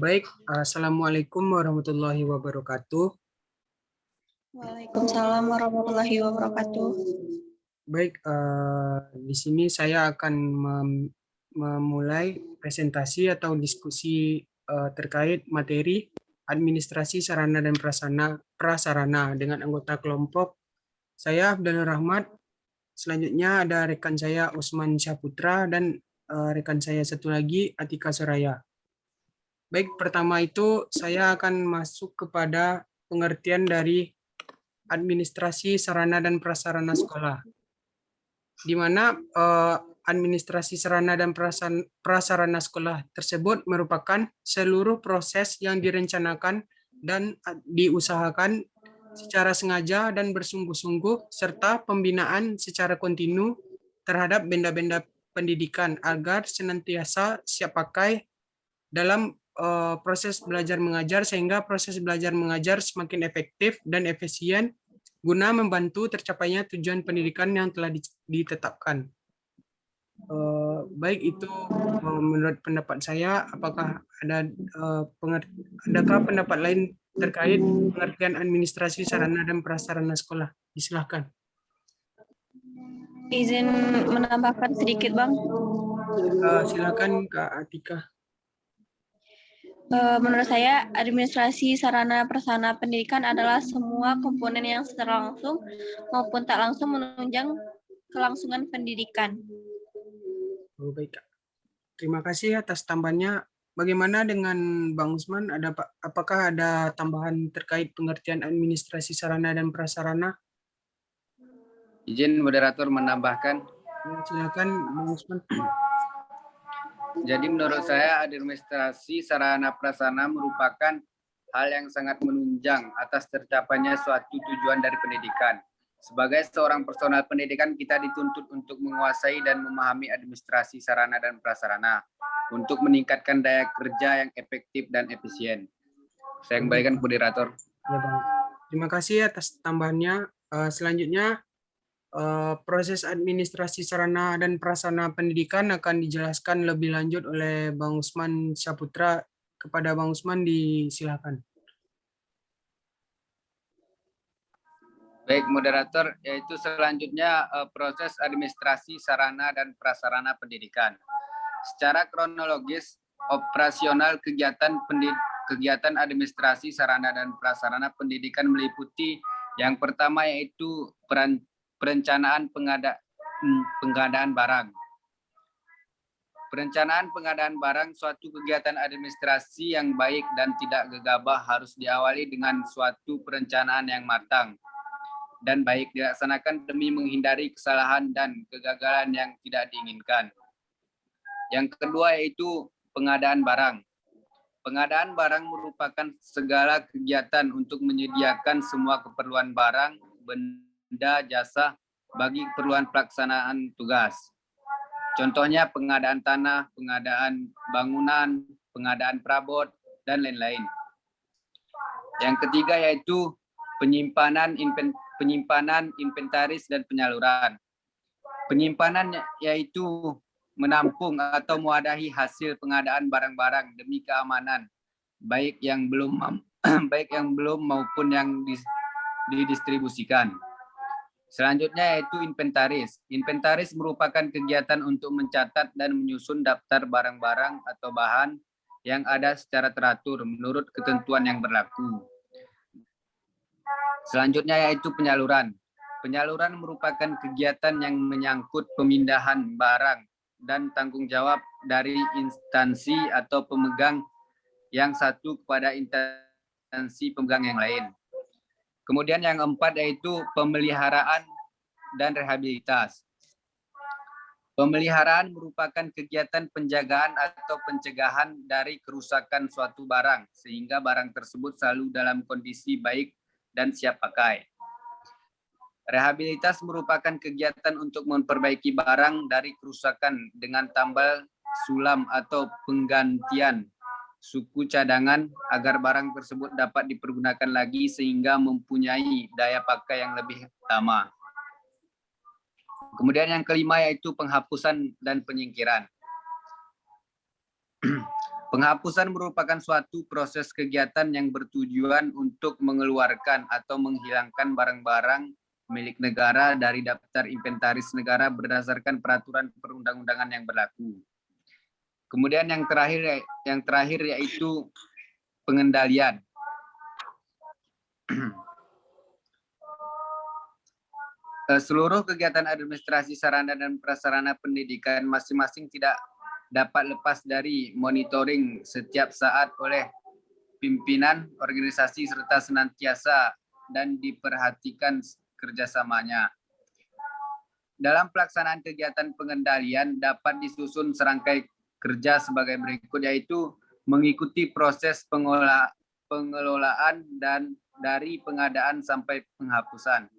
Baik, Assalamualaikum warahmatullahi wabarakatuh. Waalaikumsalam warahmatullahi wabarakatuh. Baik, di sini saya akan memulai presentasi atau diskusi terkait materi administrasi sarana dan prasarana dengan anggota kelompok. Saya Abdul Rahmat. Selanjutnya ada rekan saya Usman Syahputra dan rekan saya satu lagi Atika Soraya. Baik, pertama itu saya akan masuk kepada pengertian dari administrasi sarana dan prasarana sekolah, di mana administrasi sarana dan prasarana sekolah tersebut merupakan seluruh proses yang direncanakan dan diusahakan secara sengaja dan bersungguh-sungguh serta pembinaan secara kontinu terhadap benda-benda pendidikan agar senantiasa siap pakai dalam proses belajar mengajar sehingga proses belajar mengajar semakin efektif dan efisien guna membantu tercapainya tujuan pendidikan yang telah ditetapkan. Baik itu menurut pendapat saya. Apakah adakah pendapat lain terkait pengertian administrasi sarana dan prasarana sekolah? Silakan. Izin menambahkan sedikit, Bang. Silakan Kak Atika. Menurut saya, administrasi sarana prasarana pendidikan adalah semua komponen yang secara langsung maupun tak langsung menunjang kelangsungan pendidikan. Oh, baik, Kak. Terima kasih atas tambahannya. Bagaimana dengan Bang Usman? Apakah ada tambahan terkait pengertian administrasi sarana dan prasarana? Izin moderator menambahkan. Silakan Bang Usman. Jadi menurut saya administrasi sarana prasarana merupakan hal yang sangat menunjang atas tercapainya suatu tujuan dari pendidikan. Sebagai seorang personal pendidikan, kita dituntut untuk menguasai dan memahami administrasi sarana dan prasarana untuk meningkatkan daya kerja yang efektif dan efisien. Saya kembalikan ke moderator. Ya, Bang. Terima kasih atas tambahannya. Selanjutnya, proses administrasi sarana dan prasarana pendidikan akan dijelaskan lebih lanjut oleh Bang Usman Syahputra. Kepada Bang Usman, disilakan. Baik, moderator, yaitu selanjutnya proses administrasi sarana dan prasarana pendidikan. Secara kronologis, operasional kegiatan administrasi sarana dan prasarana pendidikan meliputi yang pertama yaitu perencanaan pengadaan barang. Perencanaan pengadaan barang suatu kegiatan administrasi yang baik dan tidak gegabah harus diawali dengan suatu perencanaan yang matang dan baik dilaksanakan demi menghindari kesalahan dan kegagalan yang tidak diinginkan. Yang kedua yaitu pengadaan barang. Pengadaan barang merupakan segala kegiatan untuk menyediakan semua keperluan barang, benda, jasa bagi keperluan pelaksanaan tugas. Contohnya pengadaan tanah, pengadaan bangunan, pengadaan perabot, dan lain-lain. Yang ketiga yaitu penyimpanan, inventaris, dan penyaluran. Penyimpanan yaitu menampung atau mewadahi hasil pengadaan barang-barang demi keamanan, baik yang belum maupun yang didistribusikan. Selanjutnya yaitu inventaris. Inventaris merupakan kegiatan untuk mencatat dan menyusun daftar barang-barang atau bahan yang ada secara teratur menurut ketentuan yang berlaku. Selanjutnya yaitu penyaluran. Penyaluran merupakan kegiatan yang menyangkut pemindahan barang dan tanggung jawab dari instansi atau pemegang yang satu kepada instansi pemegang yang lain. Kemudian yang keempat yaitu pemeliharaan dan rehabilitas. Pemeliharaan merupakan kegiatan penjagaan atau pencegahan dari kerusakan suatu barang sehingga barang tersebut selalu dalam kondisi baik dan siap pakai. Rehabilitas merupakan kegiatan untuk memperbaiki barang dari kerusakan dengan tambal, sulam, atau penggantian suku cadangan agar barang tersebut dapat dipergunakan lagi sehingga mempunyai daya pakai yang lebih lama. Kemudian yang kelima yaitu penghapusan dan penyingkiran. Penghapusan merupakan suatu proses kegiatan yang bertujuan untuk mengeluarkan atau menghilangkan barang-barang milik negara dari daftar inventaris negara berdasarkan peraturan perundang-undangan yang berlaku. Kemudian yang terakhir yaitu pengendalian. Seluruh kegiatan administrasi sarana dan prasarana pendidikan masing-masing tidak dapat lepas dari monitoring setiap saat oleh pimpinan organisasi serta senantiasa dan diperhatikan kerjasamanya. Dalam pelaksanaan kegiatan pengendalian dapat disusun serangkai kerja sebagai berikut, yaitu mengikuti proses pengelolaan dan dari pengadaan sampai penghapusan.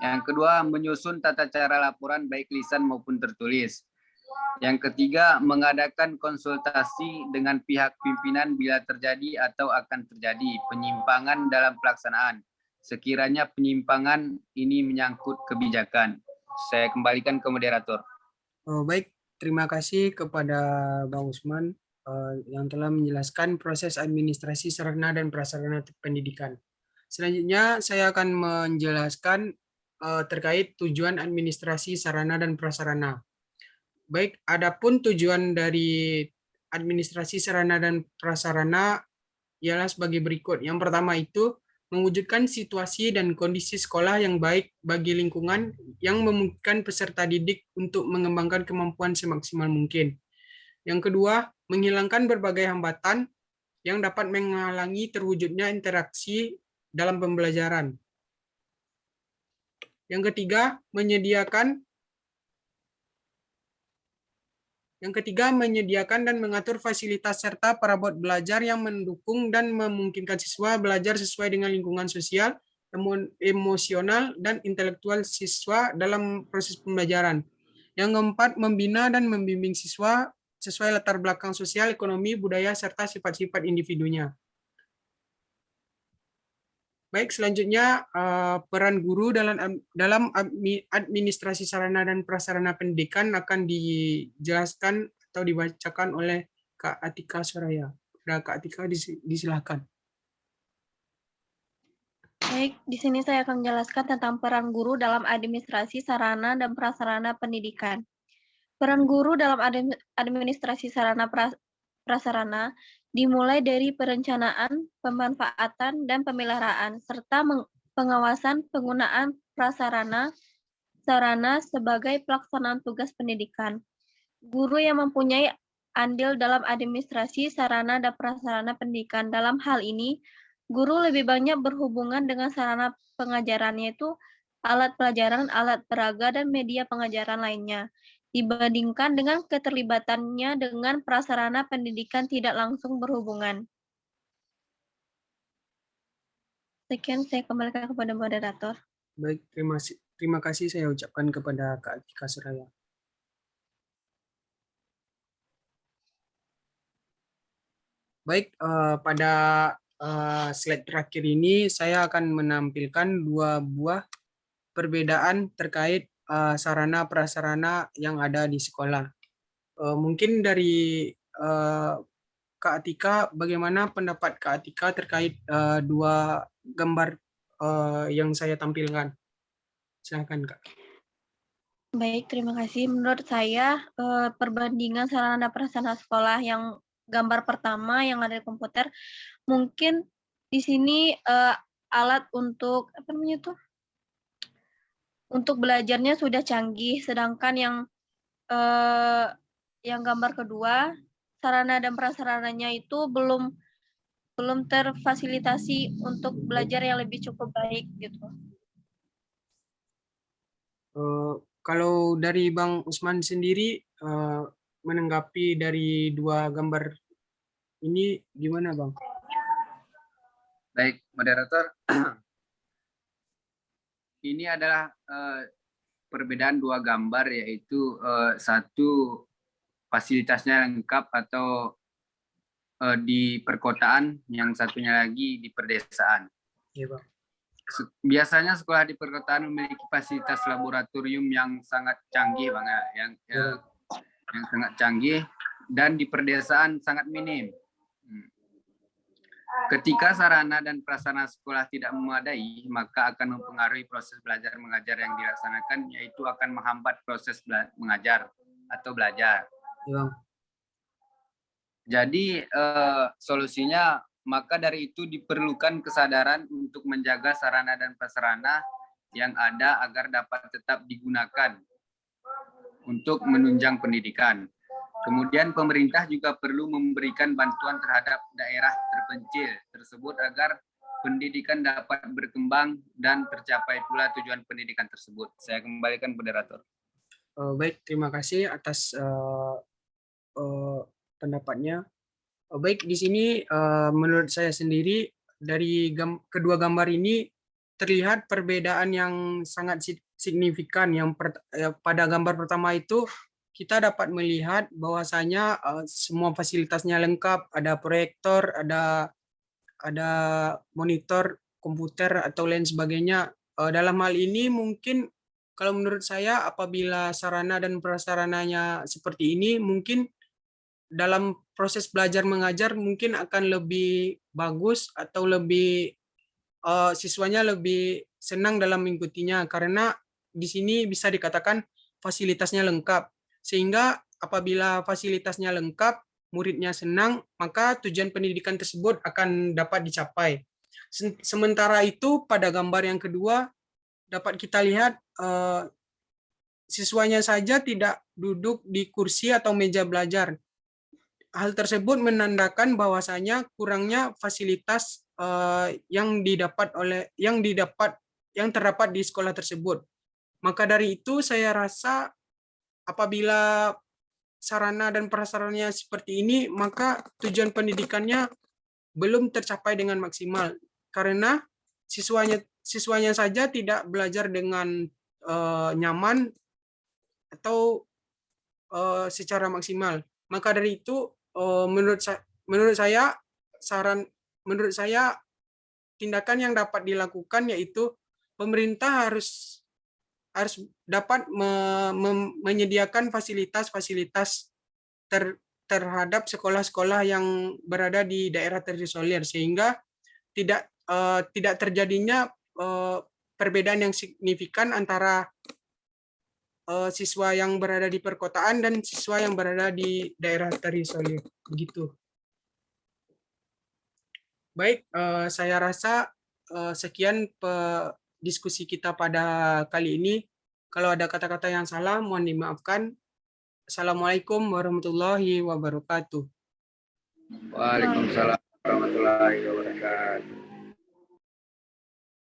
Yang kedua, menyusun tata cara laporan baik lisan maupun tertulis. Yang ketiga, mengadakan konsultasi dengan pihak pimpinan bila terjadi atau akan terjadi penyimpangan dalam pelaksanaan. Sekiranya penyimpangan ini menyangkut kebijakan. Saya kembalikan ke moderator. Baik, terima kasih kepada Bang Usman yang telah menjelaskan proses administrasi sarana dan prasarana pendidikan. Selanjutnya, saya akan menjelaskan terkait tujuan administrasi sarana dan prasarana. Baik, adapun tujuan dari administrasi sarana dan prasarana ialah sebagai berikut. Yang pertama itu mewujudkan situasi dan kondisi sekolah yang baik bagi lingkungan yang memungkinkan peserta didik untuk mengembangkan kemampuan semaksimal mungkin. Yang kedua, menghilangkan berbagai hambatan yang dapat menghalangi terwujudnya interaksi dalam pembelajaran. Yang ketiga, menyediakan dan mengatur fasilitas serta perabot belajar yang mendukung dan memungkinkan siswa belajar sesuai dengan lingkungan sosial, emosional, dan intelektual siswa dalam proses pembelajaran. Yang keempat, membina dan membimbing siswa sesuai latar belakang sosial, ekonomi, budaya, serta sifat-sifat individunya. Baik, selanjutnya peran guru dalam administrasi sarana dan prasarana pendidikan akan dijelaskan atau dibacakan oleh Kak Atika Soraya. Kak Atika, disilahkan. Baik, di sini saya akan menjelaskan tentang peran guru dalam administrasi sarana dan prasarana pendidikan. Peran guru dalam administrasi sarana prasarana dimulai dari perencanaan, pemanfaatan, dan pemeliharaan, serta pengawasan penggunaan prasarana sarana sebagai pelaksanaan tugas pendidikan. Guru yang mempunyai andil dalam administrasi sarana dan prasarana pendidikan. Dalam hal ini, guru lebih banyak berhubungan dengan sarana pengajaran, yaitu alat pelajaran, alat peraga, dan media pengajaran lainnya, dibandingkan dengan keterlibatannya dengan prasarana pendidikan tidak langsung berhubungan. Sekian, saya kembalikan kepada moderator. Baik, terima kasih saya ucapkan kepada Kak Atika Soraya. Baik, pada slide terakhir ini saya akan menampilkan dua buah perbedaan terkait sarana prasarana yang ada di sekolah. Mungkin dari Kak Atika, bagaimana pendapat Kak Atika terkait dua gambar yang saya tampilkan? Silakan, Kak. Baik, terima kasih. Menurut saya, perbandingan sarana prasarana sekolah yang gambar pertama yang ada di komputer, mungkin di sini alat untuk untuk belajarnya sudah canggih, sedangkan yang gambar kedua, sarana dan prasarananya itu belum terfasilitasi untuk belajar yang lebih cukup baik gitu. Kalau dari Bang Usman sendiri menanggapi dari dua gambar ini gimana, Bang? Baik, moderator. Ini adalah perbedaan dua gambar, yaitu satu fasilitasnya lengkap atau di perkotaan, yang satunya lagi di perdesaan. Iya, Bang. Biasanya sekolah di perkotaan memiliki fasilitas laboratorium yang sangat canggih, Bang, yang sangat canggih, dan di perdesaan sangat minim. Ketika sarana dan prasarana sekolah tidak memadai, maka akan mempengaruhi proses belajar mengajar yang dilaksanakan, yaitu akan menghambat proses mengajar atau belajar. Ya. Jadi solusinya, maka dari itu diperlukan kesadaran untuk menjaga sarana dan prasarana yang ada agar dapat tetap digunakan untuk menunjang pendidikan. Kemudian pemerintah juga perlu memberikan bantuan terhadap daerah terpencil tersebut agar pendidikan dapat berkembang dan tercapai pula tujuan pendidikan tersebut. Saya kembalikan moderator. Baik, terima kasih atas pendapatnya. Baik, di sini menurut saya sendiri dari kedua gambar ini terlihat perbedaan yang sangat signifikan. Pada gambar pertama itu kita dapat melihat bahwasanya semua fasilitasnya lengkap, ada proyektor, ada monitor komputer atau lain sebagainya. Dalam hal ini mungkin kalau menurut saya apabila sarana dan prasarananya seperti ini, mungkin dalam proses belajar mengajar mungkin akan lebih bagus atau lebih siswanya lebih senang dalam mengikutinya, karena di sini bisa dikatakan fasilitasnya lengkap. Sehingga apabila fasilitasnya lengkap, muridnya senang, maka tujuan pendidikan tersebut akan dapat dicapai. Sementara itu pada gambar yang kedua dapat kita lihat siswanya saja tidak duduk di kursi atau meja belajar. Hal tersebut menandakan bahwasanya kurangnya fasilitas yang terdapat di sekolah tersebut. Maka dari itu saya rasa apabila sarana dan prasarananya seperti ini, maka tujuan pendidikannya belum tercapai dengan maksimal, karena siswanya saja tidak belajar dengan nyaman atau secara maksimal. Maka dari itu menurut saya tindakan yang dapat dilakukan yaitu pemerintah harus dapat menyediakan fasilitas-fasilitas terhadap sekolah-sekolah yang berada di daerah terisolir, sehingga tidak terjadinya perbedaan yang signifikan antara siswa yang berada di perkotaan dan siswa yang berada di daerah terisolir. Begitu. Baik, saya rasa sekian diskusi kita pada kali ini. Kalau ada kata-kata yang salah, mohon dimaafkan. Assalamualaikum warahmatullahi wabarakatuh. Waalaikumsalam warahmatullahi wabarakatuh.